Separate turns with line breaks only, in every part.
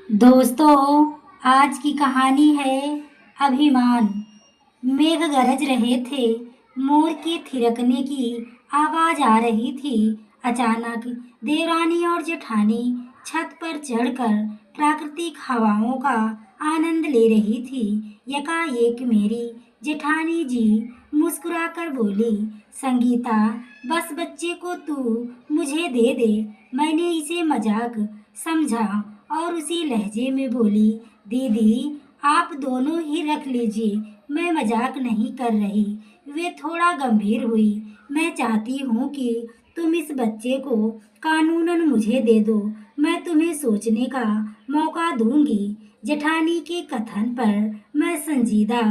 दोस्तों, आज की कहानी है अभिमान। मेघ गरज रहे थे, मोर के थिरकने की आवाज आ रही थी। अचानक देवरानी और जेठानी छत पर चढ़कर प्राकृतिक हवाओं का आनंद ले रही थी। यकाएक मेरी जेठानी जी मुस्कुराकर बोली, संगीता, बस बच्चे को तू मुझे दे दे। मैंने इसे मजाक समझा और उसी लहजे में बोली, दीदी आप दोनों ही रख लीजिए, मैं मजाक नहीं कर रही। वे थोड़ा गंभीर हुई। मैं चाहती हूँ कि तुम इस बच्चे को कानूनन मुझे दे दो, मैं तुम्हें सोचने का मौका दूंगी। जेठानी के कथन पर मैं संजीदा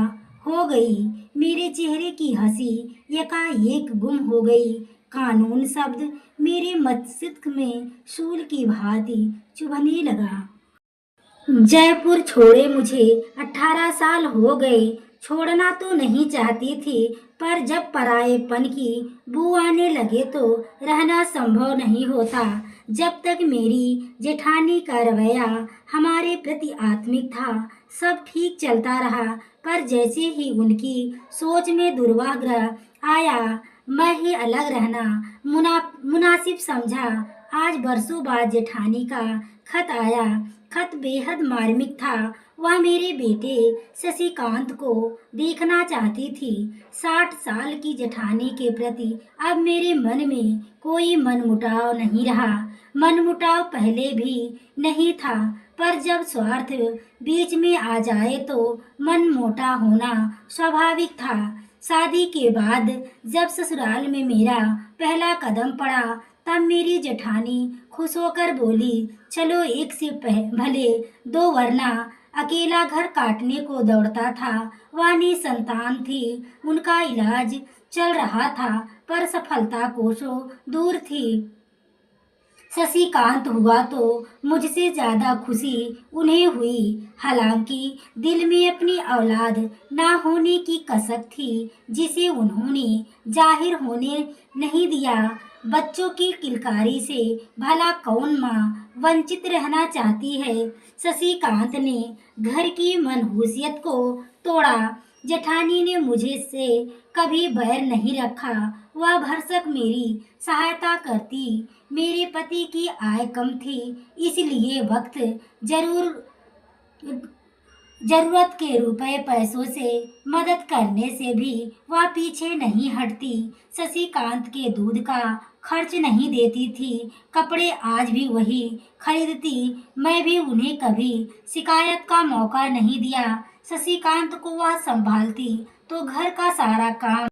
हो गई। मेरे चेहरे की हंसी यकाएक गुम हो गई। कानून शब्द मेरे मस्तिष्क में शूल की भांति चुभने लगा। जयपुर छोड़े मुझे 18 साल हो गए। छोड़ना तो नहीं चाहती थी, पर जब परायेपन की बू आने लगे तो रहना संभव नहीं होता। जब तक मेरी जेठानी का रवैया हमारे प्रति आत्मिक था, सब ठीक चलता रहा। पर जैसे ही उनकी सोच में दुर्वाग्रह आया, मैं ही अलग रहना मुनासिब समझा। आज बरसों बाद जेठानी का खत आया। खत बेहद मार्मिक था। वह मेरे बेटे शशिकांत को देखना चाहती थी। 60 साल की जेठानी के प्रति अब मेरे मन में कोई मनमुटाव नहीं रहा। मनमुटाव पहले भी नहीं था, पर जब स्वार्थ बीच में आ जाए तो मन मोटा होना स्वाभाविक था। शादी के बाद जब ससुराल में मेरा पहला कदम पड़ा, तब मेरी जेठानी खुश होकर बोली, चलो एक से भले दो, वरना अकेला घर काटने को दौड़ता था। वह निसंतान थी, उनका इलाज चल रहा था, पर सफलता कोसों दूर थी। शशिकांत हुआ तो मुझसे ज्यादा खुशी उन्हें हुई। हालांकि दिल में अपनी औलाद ना होने की कसक थी, जिसे उन्होंने जाहिर होने नहीं दिया। बच्चों की किलकारी से भला कौन माँ वंचित रहना चाहती है। शशिकांत ने घर की मनहूसियत को तोड़ा। जेठानी ने मुझे से कभी बैर नहीं रखा। वह भरसक मेरी सहायता करती। मेरे पति की आय कम थी, इसलिए वक्त जरूर जरूरत के रुपए पैसों से मदद करने से भी वह पीछे नहीं हटती। शशिकांत के दूध का खर्च नहीं देती थी, कपड़े आज भी वही खरीदती। मैं भी उन्हें कभी शिकायत का मौका नहीं दिया। शशिकांत को वह संभालती तो घर का सारा काम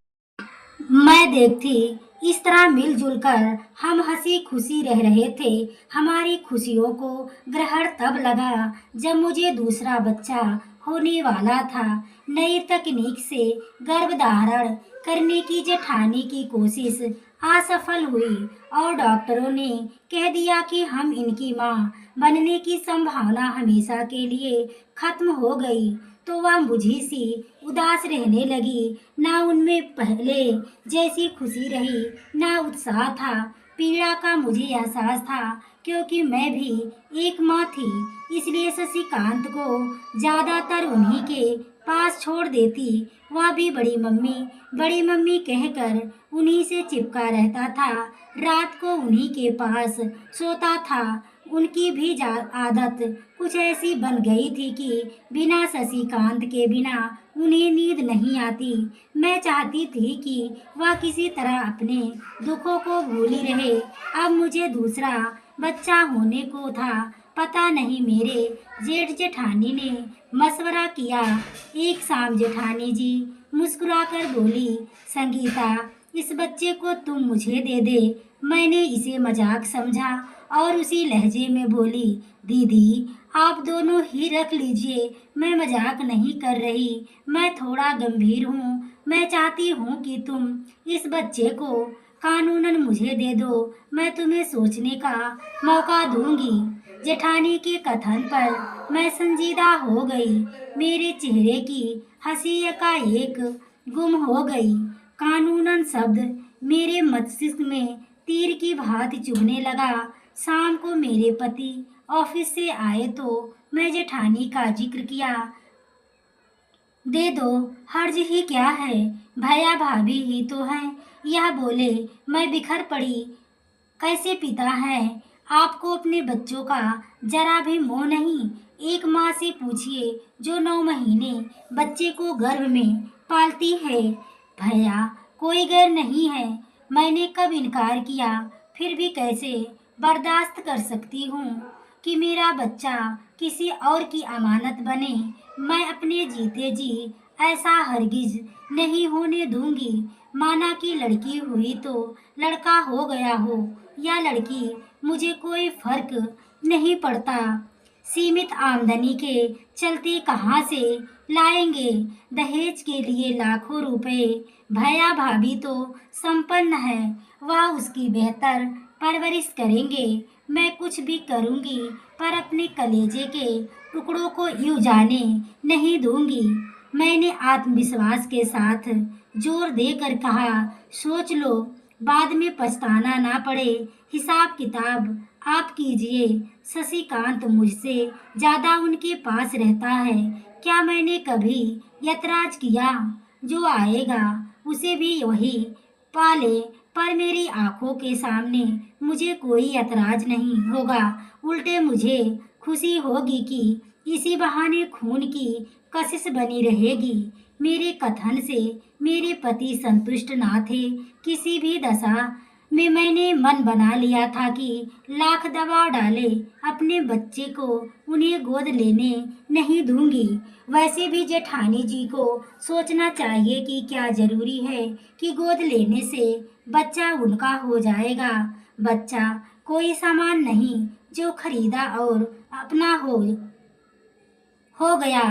मैं देखती। इस तरह मिलजुल कर हम हंसी खुशी रह रहे थे। हमारी खुशियों को ग्रहण तब लगा जब मुझे दूसरा बच्चा होने वाला था। नई तकनीक से गर्भधारण करने की जेठानी की कोशिश असफल हुई और डॉक्टरों ने कह दिया कि हम इनकी मां बनने की संभावना हमेशा के लिए खत्म हो गई। तो वह मुझी सी उदास रहने लगी। ना उनमें पहले जैसी खुशी रही, ना उत्साह था। पीड़ा का मुझे एहसास था, क्योंकि मैं भी एक माँ थी। इसलिए शशिकांत को ज्यादातर उन्हीं के पास छोड़ देती। वह भी बड़ी मम्मी कहकर उन्हीं से चिपका रहता था। रात को उन्हीं के पास सोता था। उनकी भी आदत कुछ ऐसी बन गई थी कि बिना शशिकांत के बिना उन्हें नींद नहीं आती। मैं चाहती थी कि वह किसी तरह अपने दुखों को भूली रहे। अब मुझे दूसरा बच्चा होने को था। पता नहीं मेरे जेठ जेठानी ने मशवरा किया। एक शाम जेठानी जी मुस्कुराकर बोली, संगीता, इस बच्चे को तुम मुझे दे दे। मैंने इसे मजाक समझा और उसी लहजे में बोली, दीदी आप दोनों ही रख लीजिए, मैं मजाक नहीं कर रही, मैं थोड़ा गंभीर हूँ। मैं चाहती हूँ कि तुम इस बच्चे को कानूनन मुझे दे दो, मैं तुम्हें सोचने का मौका दूंगी। जेठानी के कथन पर मैं संजीदा हो गई। मेरे चेहरे की हंसी एकाएक गुम हो गई। कानूनन शब्द मेरे मस्तिष्क में तीर की भांति चुभने लगा। शाम को मेरे पति ऑफिस से आए तो मैं जेठानी का जिक्र किया। दे दो, हर्ज ही क्या है, भैया भाभी ही तो हैं। यह बोले, मैं बिखर पड़ी, कैसे पिता है आपको अपने बच्चों का जरा भी मोह नहीं। एक माँ से पूछिए जो 9 महीने बच्चे को गर्भ में पालती है। भैया कोई गैर नहीं है, मैंने कब इनकार किया, फिर भी कैसे बर्दाश्त कर सकती हूँ कि मेरा बच्चा किसी और की अमानत बने। मैं अपने जीते जी ऐसा हरगिज नहीं होने दूंगी। माना कि लड़की हुई तो लड़का हो गया हो या लड़की, मुझे कोई फर्क नहीं पड़ता। सीमित आमदनी के चलते कहाँ से लाएंगे दहेज के लिए लाखों रुपए। भैया भाभी तो संपन्न है, वह उसकी बेहतर परवरिश करेंगे। मैं कुछ भी करूंगी पर अपने कलेजे के टुकड़ों को यूं जाने नहीं दूंगी। मैंने आत्मविश्वास के साथ जोर देकर कहा, सोच लो, बाद में पछताना ना पड़े। हिसाब किताब आप कीजिए। शशिकांत मुझसे ज्यादा उनके पास रहता है। क्या मैंने कभी यतराज किया? जो आएगा उसे भी वही पाले। पर मेरी आंखों के सामने मुझे कोई ऐतराज नहीं होगा। उल्टे मुझे खुशी होगी कि इसी बहाने खून की कशिश बनी रहेगी। मेरे कथन से मेरे पति संतुष्ट ना थे। किसी भी दशा में मैंने मन बना लिया था कि लाख दबाव डाले अपने बच्चे को उन्हें गोद लेने नहीं दूंगी। वैसे भी जेठानी जी को सोचना चाहिए कि क्या जरूरी है कि गोद लेने से बच्चा उनका हो जाएगा। बच्चा कोई सामान नहीं जो खरीदा और अपना हो गया।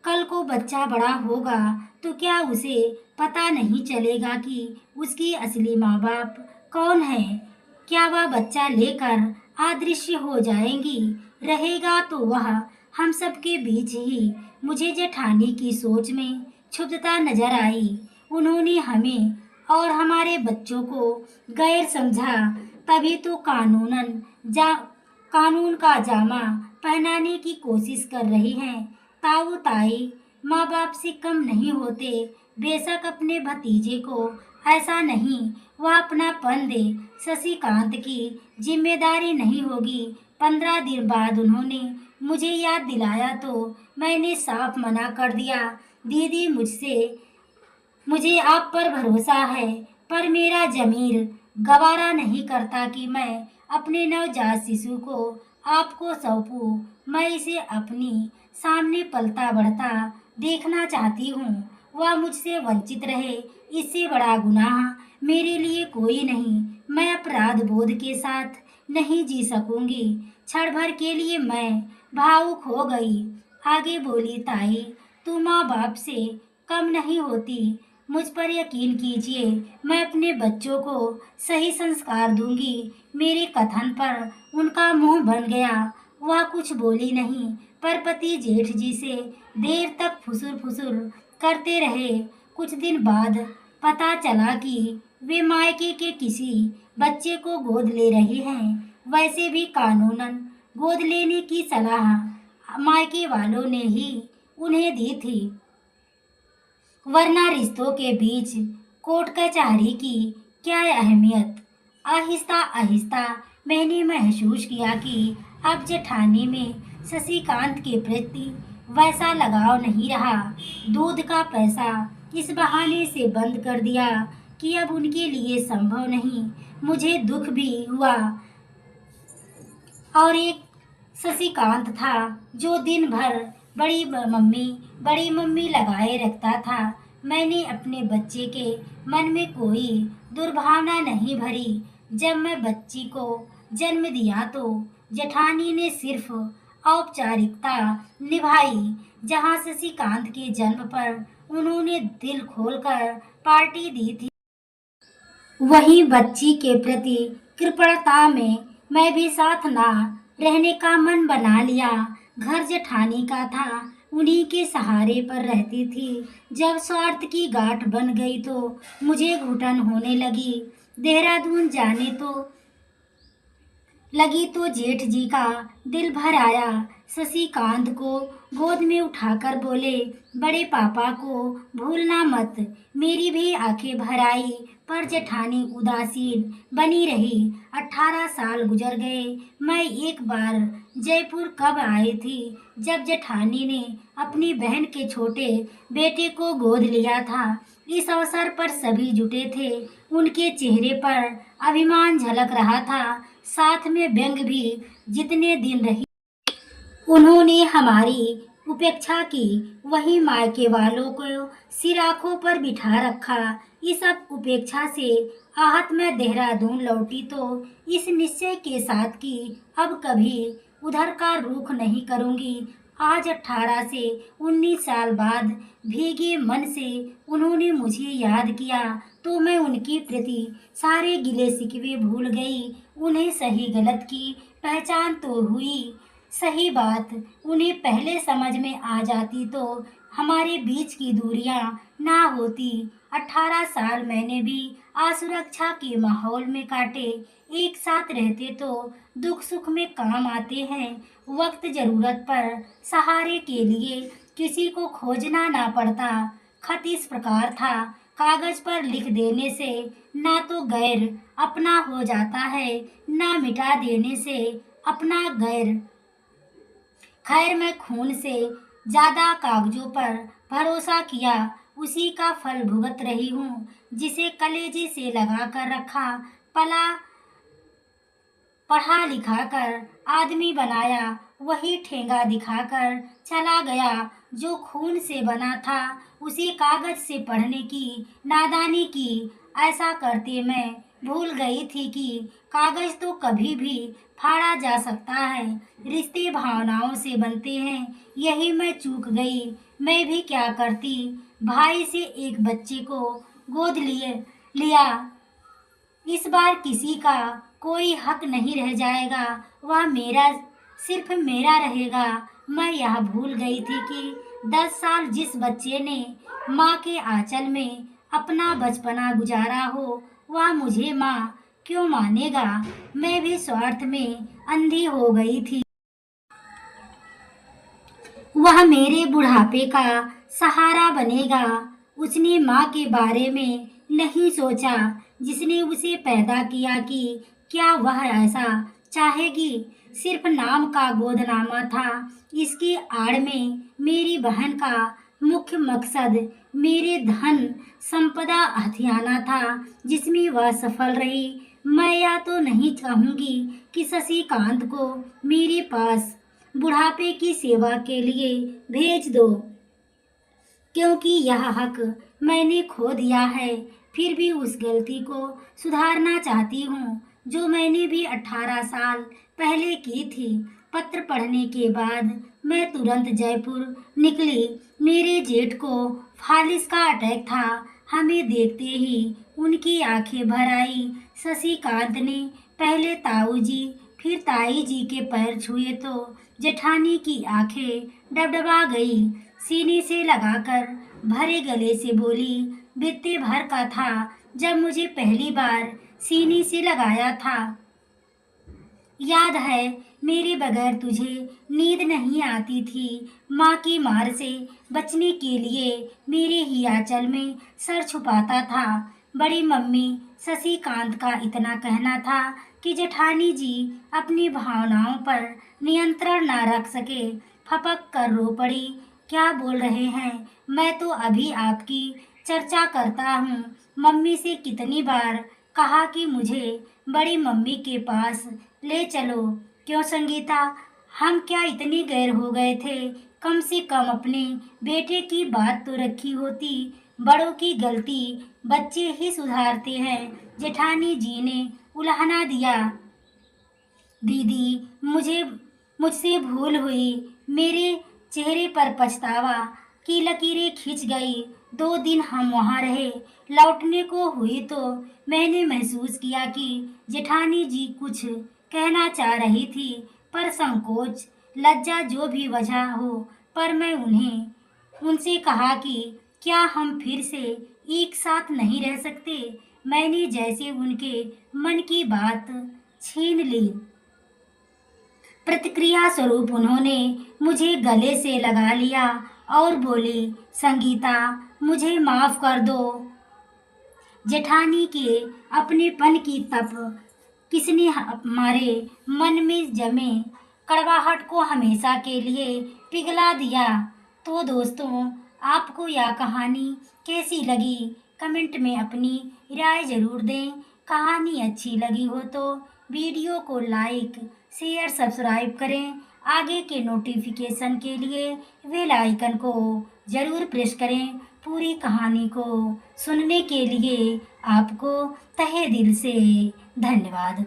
कल को बच्चा बड़ा होगा तो क्या उसे पता नहीं चलेगा कि उसकी असली माँ बाप कौन है? क्या वह बच्चा लेकर अदृश्य हो जाएंगी? रहेगा तो वह हम सबके बीच ही। मुझे जेठानी की सोच में क्षुब्धता नजर आई। उन्होंने हमें और हमारे बच्चों को गैर समझा, तभी तो कानून का जामा पहनाने की कोशिश कर रही हैं। ताऊ ताई माँ बाप से कम नहीं होते। बेशक अपने भतीजे को ऐसा नहीं वह अपनापन दे, शशिकांत की जिम्मेदारी नहीं होगी। 15 दिन बाद उन्होंने मुझे याद दिलाया तो मैंने साफ मना कर दिया। दीदी, मुझे आप पर भरोसा है, पर मेरा जमीर गवारा नहीं करता कि मैं अपने नवजात शिशु को आपको सौंपूं। मैं इसे अपनी सामने पलता बढ़ता देखना चाहती हूँ। वह मुझसे वंचित रहे, इससे बड़ा गुनाह मेरे लिए कोई नहीं। मैं अपराध बोध के साथ नहीं जी सकूंगी। क्षण भर के लिए मैं भावुक हो गई। आगे बोली, ताई, तू माँ बाप से कम नहीं होती। मुझ पर यकीन कीजिए, मैं अपने बच्चों को सही संस्कार दूंगी। मेरे कथन पर उनका मुंह बन गया। वह कुछ बोली नहीं, पर पति जेठ जी से देर तक फुसुर फुसुर करते रहे। कुछ दिन बाद पता चला कि वे मायके के किसी बच्चे को गोद ले रही हैं। वैसे भी कानूनन गोद लेने की सलाह मायके वालों ने ही उन्हें दी थी, वरना रिश्तों के बीच कोर्ट कचहरी की क्या अहमियत। आहिस्ता आहिस्ता मैंने महसूस किया कि अब जेठानी में शशिकांत के प्रति वैसा लगाव नहीं रहा। दूध का पैसा इस बहाने से बंद कर दिया कि अब उनके लिए संभव नहीं। मुझे दुख भी हुआ। और एक शशिकांत था जो दिन भर बड़ी मम्मी लगाए रखता था। मैंने अपने बच्चे के मन में कोई दुर्भावना नहीं भरी। जब मैं बच्ची को जन्म दिया तो जेठानी ने सिर्फ औपचारिकता निभाई। जहां शशिकांत के जन्म पर उन्होंने दिल खोलकर पार्टी दी थी, वहीं बच्ची के प्रति कृपणता में मैं भी साथ ना रहने का मन बना लिया। घर जेठानी का था, उन्हीं के सहारे पर रहती थी। जब स्वार्थ की गांठ बन गई तो मुझे घुटन होने लगी। देहरादून जाने तो लगी तो जेठ जी का दिल भर आया। शशिकांत को गोद में उठाकर बोले, बड़े पापा को भूलना मत। मेरी भी आंखें भर आई, पर जेठानी उदासीन बनी रही। 18 साल गुजर गए। मैं एक बार जयपुर कब आई थी, जब जेठानी ने अपनी बहन के छोटे बेटे को गोद लिया था। इस अवसर पर सभी जुटे थे। उनके चेहरे पर अभिमान झलक रहा था, साथ में व्यंग भी। जितने दिन रही उन्होंने हमारी उपेक्षा की, वही मायके वालों को सिर आंखों पर बिठा रखा। इस सब उपेक्षा से आहत मैं देहरादून लौटी तो इस निश्चय के साथ कि अब कभी उधर का रुख नहीं करूंगी। आज 18 से 19 साल बाद भीगे मन से उन्होंने मुझे याद किया तो मैं उनके प्रति सारे गिले शिकवे भूल गई। उन्हें सही गलत की पहचान तो हुई। सही बात उन्हें पहले समझ में आ जाती तो हमारे बीच की दूरियां ना होती। 18 साल मैंने भी असुरक्षा के माहौल में काटे। एक साथ रहते तो दुख सुख में काम आते हैं। वक्त जरूरत पर सहारे के लिए किसी को खोजना ना पड़ता। खत इस प्रकार था, कागज पर लिख देने से ना तो गैर अपना हो जाता है, ना मिटा देने से अपना गैर। खैर मैं खून से ज्यादा कागजों पर भरोसा किया, उसी का फल भुगत रही हूँ। जिसे कलेजे से लगा कर रखा, पला पढ़ा लिखा कर आदमी बनाया, वही ठेंगा दिखाकर चला गया। जो खून से बना था उसे कागज से पढ़ने की नादानी की। ऐसा करते मैं भूल गई थी कि कागज तो कभी भी फाड़ा जा सकता है। रिश्ते भावनाओं से बनते हैं, यही मैं चूक गई। मैं भी क्या करती, भाई से एक बच्चे को गोद लिया। इस बार किसी का कोई हक नहीं रह जाएगा, वह मेरा सिर्फ मेरा रहेगा। मैं यह भूल गई थी कि 10 साल जिस बच्चे ने माँ के आंचल में अपना बचपना गुजारा हो, वह मुझे माँ क्यों मानेगा। मैं भी स्वार्थ में अंधी हो गई थी। वह मेरे बुढ़ापे का सहारा बनेगा। उसने माँ के बारे में नहीं सोचा, जिसने उसे पैदा किया, कि क्या वह ऐसा चाहेगी। सिर्फ नाम का गोदनामा था। इसकी आड़ में मेरी बहन का मुख्य मकसद मेरे धन संपदा हथियाना था, जिसमें वह सफल रही। मैं या तो नहीं चाहूंगी कि शशिकांत को मेरे पास बुढ़ापे की सेवा के लिए भेज दो, क्योंकि यह हक मैंने खो दिया है। फिर भी उस गलती को सुधारना चाहती हूँ जो मैंने भी 18 साल पहले की थी। पत्र पढ़ने के बाद मैं तुरंत जयपुर निकली। मेरे जेठ को फालिस का अटैक था। हमें देखते ही उनकी आंखें भर आई। शशिकांत ने पहले ताऊ जी फिर ताई जी के पैर छुए तो जेठानी की आंखें डबडबा गई। सीने से लगाकर भरे गले से बोली, बित्ते भर का था जब मुझे पहली बार सीने से लगाया था। याद है मेरे बगैर तुझे नींद नहीं आती थी। माँ की मार से बचने के लिए मेरे ही आंचल में सर छुपाता था। बड़ी मम्मी शशिकांत का इतना कहना था कि जेठानी जी अपनी भावनाओं पर नियंत्रण न रख सके। फपक कर रो पड़ी, क्या बोल रहे हैं, मैं तो अभी आपकी चर्चा करता हूँ। मम्मी से कितनी बार कहा कि मुझे बड़ी मम्मी के पास ले चलो। क्यों संगीता, हम क्या इतने गैर हो गए थे। कम से कम अपने बेटे की बात तो रखी होती। बड़ों की गलती बच्चे ही सुधारते हैं। जेठानी जी ने उलाहना दिया, दीदी मुझसे भूल हुई। मेरे चेहरे पर पछतावा की लकीरें खिंच गई। 2 दिन हम वहाँ रहे। लौटने को हुई तो मैंने महसूस किया कि जेठानी जी कुछ कहना चाह रही थी, पर संकोच लज्जा जो भी वजह हो, पर मैं उनसे कहा कि क्या हम फिर से एक साथ नहीं रह सकते। मैंने जैसे उनके मन की बात छीन ली। प्रतिक्रिया स्वरूप उन्होंने मुझे गले से लगा लिया और बोली, संगीता, मुझे माफ कर दो। जेठानी के अपनेपन की तप किसने हमारे मन में जमे कड़वाहट को हमेशा के लिए पिघला दिया। तो दोस्तों, आपको यह कहानी कैसी लगी, कमेंट में अपनी राय ज़रूर दें। कहानी अच्छी लगी हो तो वीडियो को लाइक शेयर सब्सक्राइब करें। आगे के नोटिफिकेशन के लिए बेल आइकन को ज़रूर प्रेस करें। पूरी कहानी को सुनने के लिए आपको तहे दिल से धन्यवाद।